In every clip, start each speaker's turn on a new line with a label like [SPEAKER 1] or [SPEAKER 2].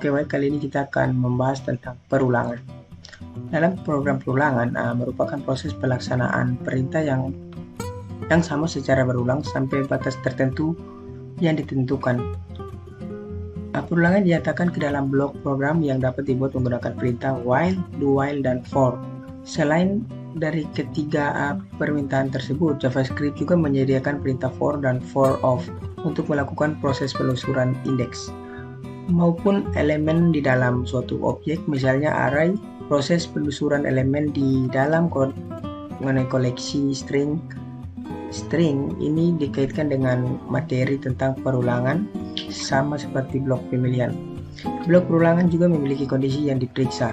[SPEAKER 1] Oke, baik, kali ini kita akan membahas tentang perulangan. Dalam program perulangan merupakan proses pelaksanaan perintah yang sama secara berulang sampai batas tertentu yang ditentukan. Perulangan dinyatakan ke dalam blok program yang dapat dibuat menggunakan perintah while, do while, dan for. Selain dari ketiga permintaan tersebut, JavaScript juga menyediakan perintah for dan for of untuk melakukan proses penelusuran indeks maupun elemen di dalam suatu objek, misalnya array. Proses penelusuran elemen di dalam mengenai koleksi string ini dikaitkan dengan materi tentang perulangan, sama seperti blok pemilihan. Blok perulangan juga memiliki kondisi yang diperiksa.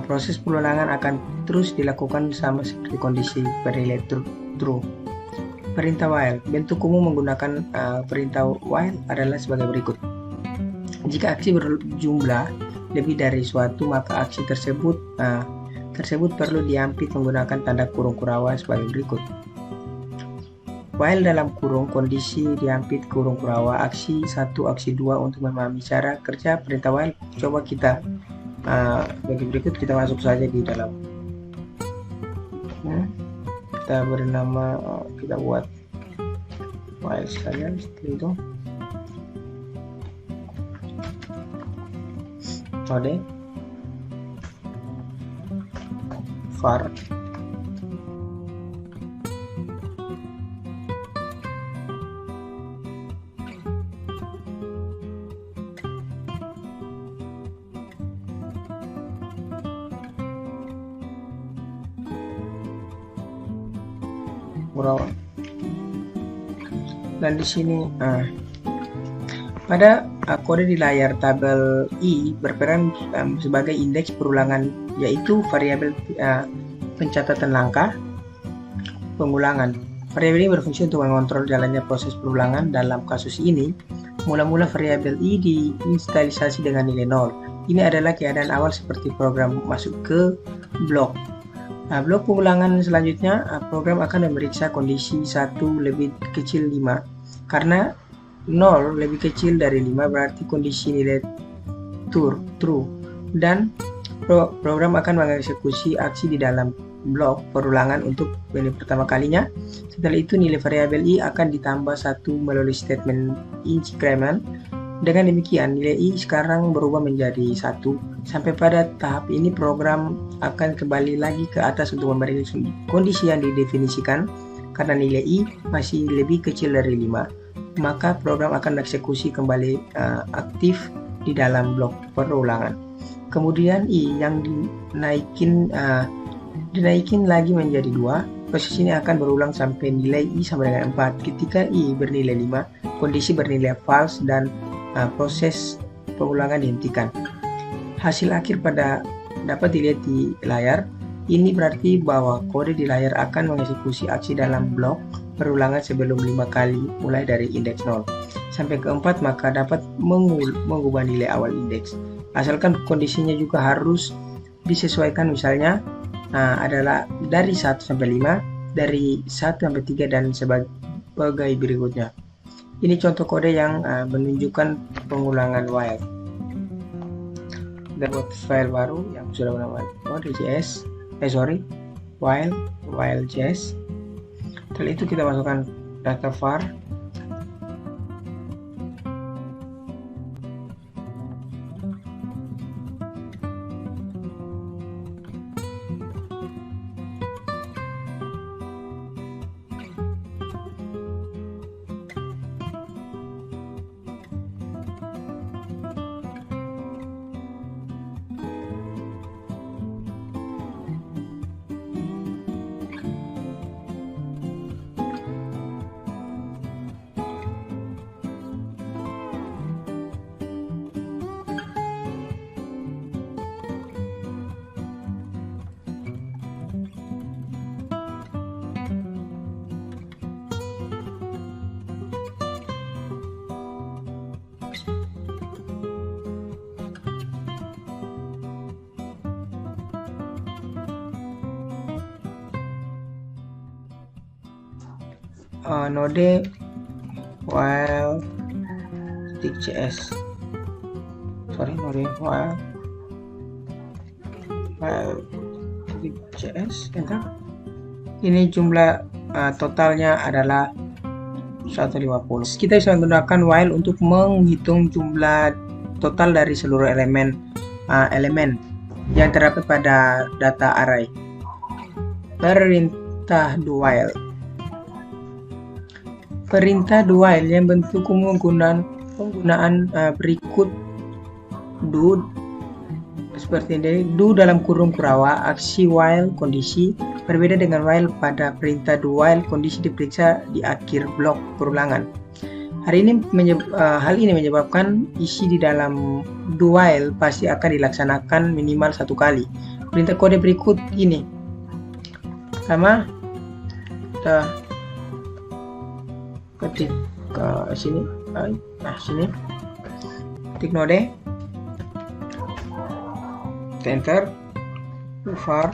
[SPEAKER 1] Proses perulangan akan terus dilakukan sama seperti kondisi bernilai true. Perintah while. Bentuk umum menggunakan perintah while adalah sebagai berikut. Jika aksi berjumlah lebih dari suatu, maka aksi tersebut perlu diampit menggunakan tanda kurung kurawa sebagai berikut. While dalam kurung, kondisi diampit kurung kurawa aksi 1, aksi 2. Untuk memahami cara kerja perintah while, coba kita bagi berikut. Kita masuk saja di dalam. Kita beri nama, kita buat while saja seperti itu. Kode var kurawa. Dan di sini pada kode di layar tabel I berperan sebagai indeks perulangan, yaitu variabel pencatatan langkah pengulangan. Variabel ini berfungsi untuk mengontrol jalannya proses perulangan. Dalam kasus ini, mula-mula variabel I diinisialisasi dengan nilai 0. Ini adalah keadaan awal seperti program masuk ke blok. Blok pengulangan selanjutnya, program akan memeriksa kondisi 1 lebih kecil 5. Karena 0 lebih kecil dari 5 berarti kondisi nilai true, dan program akan mengeksekusi aksi di dalam blok perulangan untuk pertama kalinya. Setelah itu nilai variabel I akan ditambah 1 melalui statement increment. Dengan demikian nilai I sekarang berubah menjadi 1. Sampai pada tahap ini program akan kembali lagi ke atas untuk memberi kondisi yang didefinisikan. Karena nilai I masih lebih kecil dari 5, maka program akan eksekusi kembali aktif di dalam blok perulangan. Kemudian I yang dinaikin lagi menjadi 2. Proses ini akan berulang sampai nilai I sama dengan 4. Ketika I bernilai 5, kondisi bernilai false dan proses pengulangan dihentikan. Hasil akhir dapat dilihat di layar. Ini berarti bahwa kode di layar akan mengeksekusi aksi dalam blok perulangan sebelum 5 kali mulai dari indeks 0 sampai ke 4, maka dapat mengubah nilai awal indeks. Asalkan kondisinya juga harus disesuaikan, misalnya adalah dari 1 sampai 5, dari 1 sampai 3, dan sebagai berikutnya. Ini contoh kode yang menunjukkan pengulangan while. Kita buat file baru yang sudah bernama node.js, while.js. Setelah itu kita masukkan data var node while.js. CS, enter. Ini jumlah totalnya adalah 150. Kita bisa menggunakan while untuk menghitung jumlah total dari seluruh elemen yang terdapat pada data array. Perintah do while. Perintah do while yang bentuk penggunaan berikut do seperti ini. Do dalam kurung kurawa, aksi while kondisi. Berbeda dengan while pada perintah do while, kondisi diperiksa di akhir blok perulangan. Hal ini menyebabkan isi di dalam do while pasti akan dilaksanakan minimal satu kali. Perintah kode berikut ini. Pertama, kita ketik ke sini, sini, ketik node, enter, var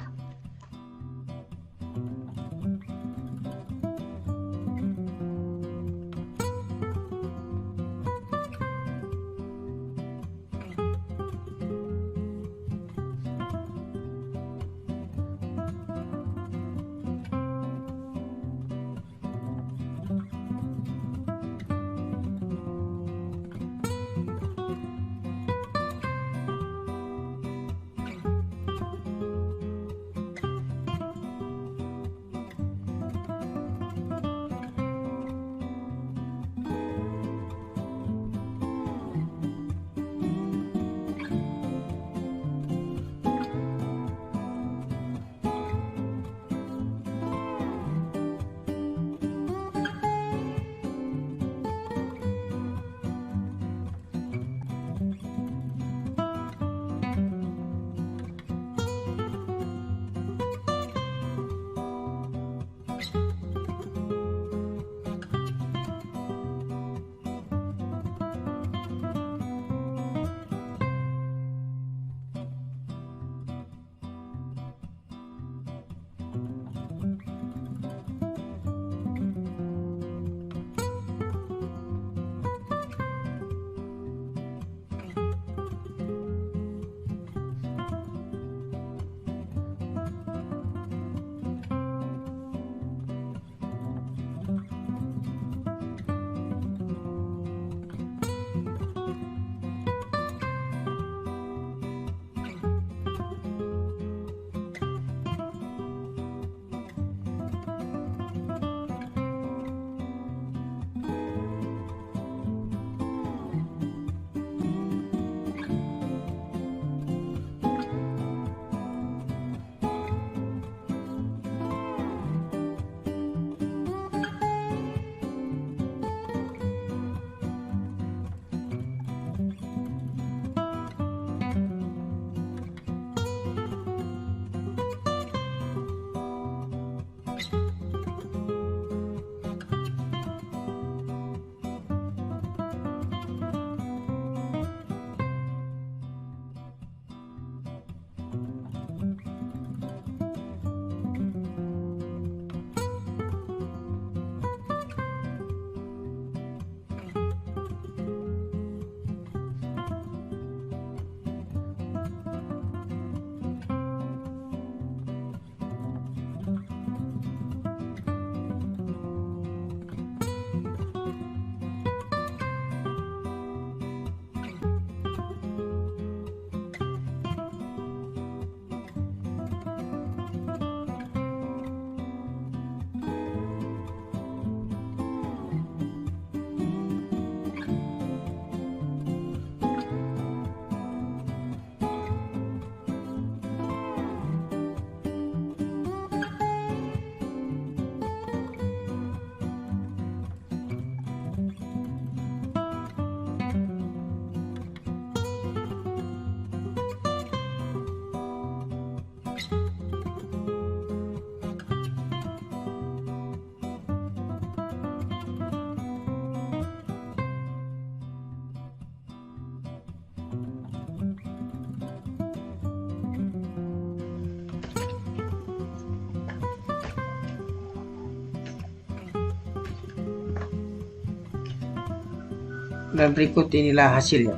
[SPEAKER 1] dan berikut inilah hasilnya.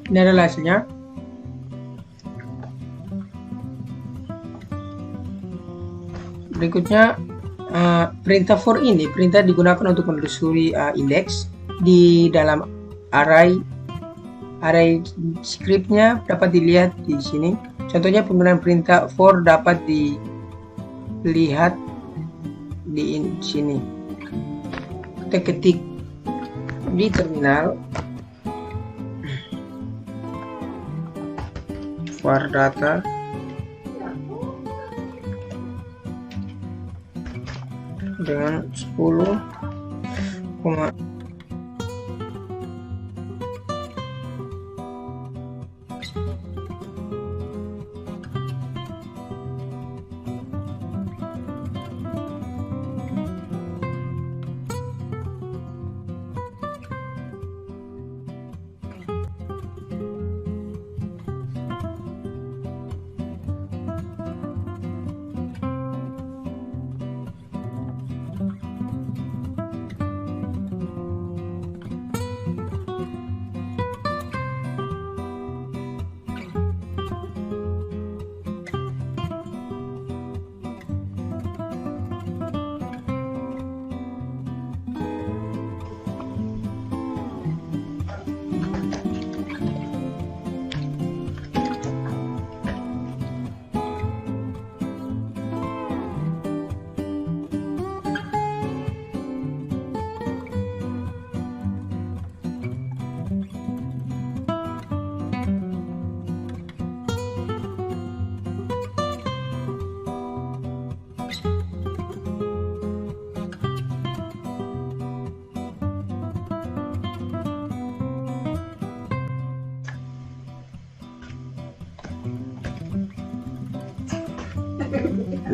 [SPEAKER 1] Ini adalah hasilnya. Berikutnya, perintah for ini perintah digunakan untuk menelusuri indeks di dalam array scriptnya dapat dilihat di sini. Contohnya penggunaan perintah for dapat dilihat di sini. Kita ketik di terminal var data dengan 10,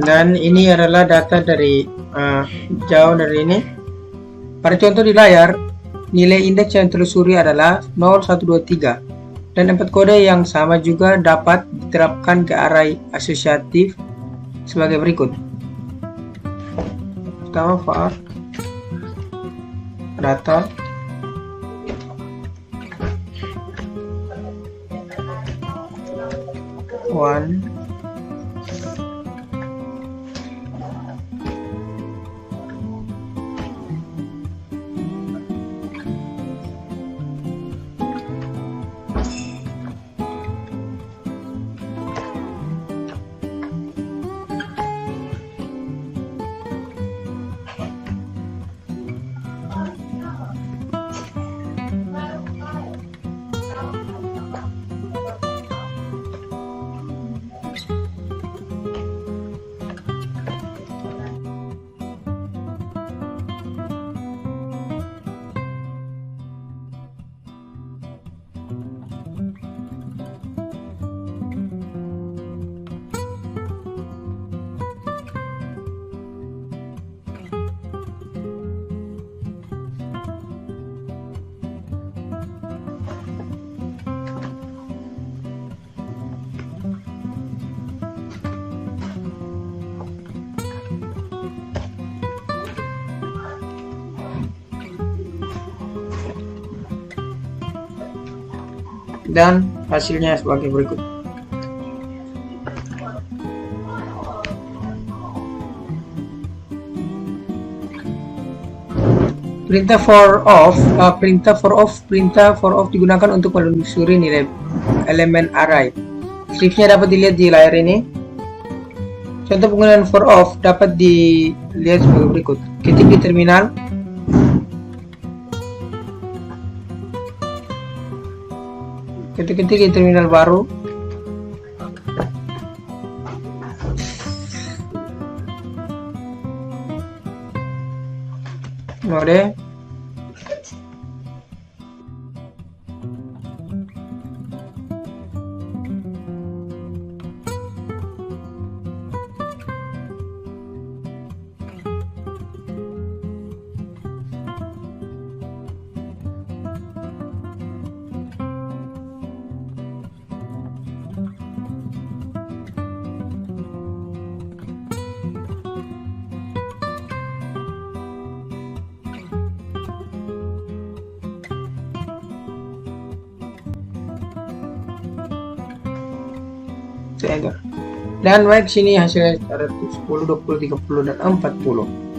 [SPEAKER 1] dan ini adalah data dari jauh dari ini. Pada contoh di layar, nilai indeks yang telusuri adalah 0, 1, 2, 3, dan 4 kode yang sama juga dapat diterapkan ke array asosiatif sebagai berikut. Pertama, var data one, dan hasilnya sebagai berikut. Perintah for of digunakan untuk menelusuri nilai elemen array. Scriptnya dapat dilihat di layar ini. Contoh penggunaan for of dapat dilihat sebagai berikut. Ketik di terminal ketik di terminal baru, mode Enter. Dan baik sini hasilnya ada 10, 20, 30 dan 40.